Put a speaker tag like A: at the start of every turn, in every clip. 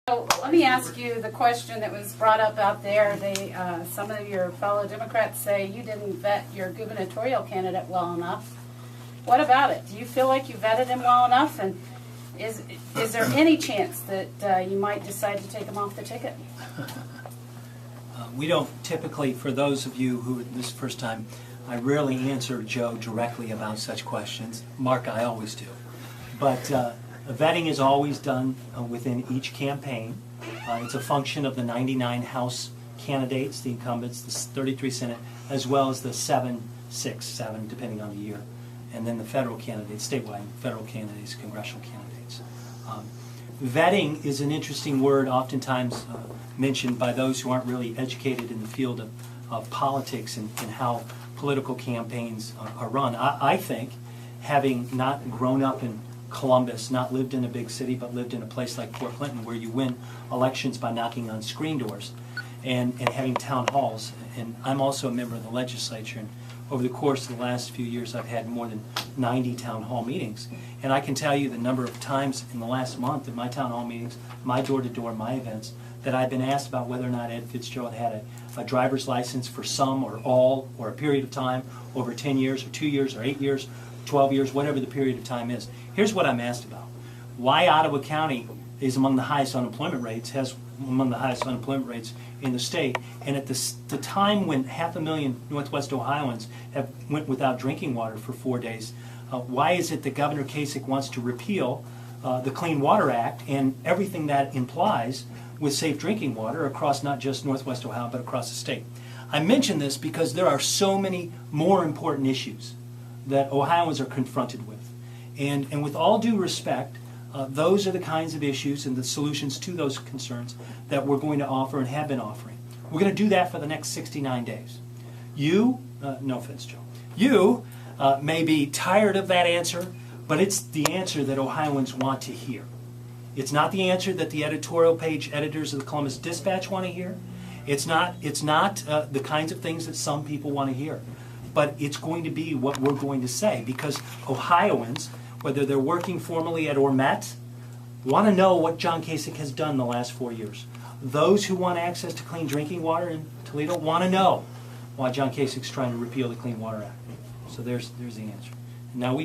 A: So let me ask you the question that was brought up out there. Some of your fellow Democrats say you didn't vet your gubernatorial candidate well enough. What about it? Do you feel like you vetted him well enough? And is there any chance that you might decide to take him off the ticket?
B: We don't typically, for those of you who this is the first time, I rarely answer Joe directly about such questions. Mark, I always do. But vetting is always done within each campaign. It's a function of the 99 House candidates, the incumbents, the 33 Senate, as well as the 7, depending on the year, and then the federal candidates, statewide federal candidates, congressional candidates. Vetting is an interesting word, oftentimes mentioned by those who aren't really educated in the field of politics and how political campaigns are run. I think, having not grown up in Columbus, not lived in a big city, but lived in a place like Fort Clinton where you win elections by knocking on screen doors and having town halls. And I'm also a member of the legislature, and over the course of the last few years I've had more than 90 town hall meetings. And I can tell you the number of times in the last month at my town hall meetings, my door-to-door, my events, that I've been asked about whether or not Ed Fitzgerald had a driver's license for some or all or a period of time over 10 years or 2 years or 8 years, 12 years, whatever the period of time is. Here's what I'm asked about. Why Ottawa County is among the highest unemployment rates, has among the highest unemployment rates in the state, and at the time when 500,000 Northwest Ohioans went without drinking water for 4 days, why is it that Governor Kasich wants to repeal the Clean Water Act and everything that implies with safe drinking water across not just Northwest Ohio but across the state? I mention this because there are so many more important issues that Ohioans are confronted with. And with all due respect, those are the kinds of issues and the solutions to those concerns that we're going to offer and have been offering. We're going to do that for the next 69 days. You, no offense, Joe, you may be tired of that answer, but it's the answer that Ohioans want to hear. It's not the answer that the editorial page editors of the Columbus Dispatch want to hear. It's not the kinds of things that some people want to hear. But it's going to be what we're going to say, because Ohioans, whether they're working formally at or met, want to know what John Kasich has done the last 4 years. Those who want access to clean drinking water in Toledo want to know why John Kasich's trying to repeal the Clean Water Act. So there's the answer. Now we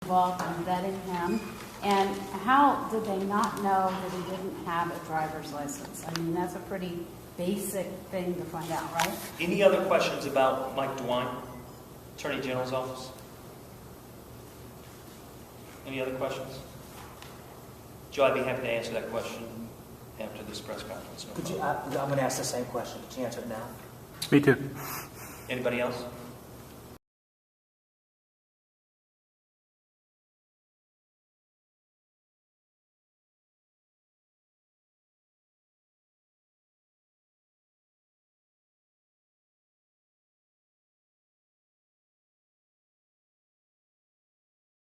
A: Involved in vetting him, and how did they not know that he didn't have a driver's license? I mean, that's a pretty basic thing to find out, right?
B: Any other questions about Mike DeWine, Attorney General's office? Any other questions? Joe, I'd be happy to answer that question after this press conference.
C: I'm going to ask the same question. Could you answer it now?
D: Me too.
B: Anybody else?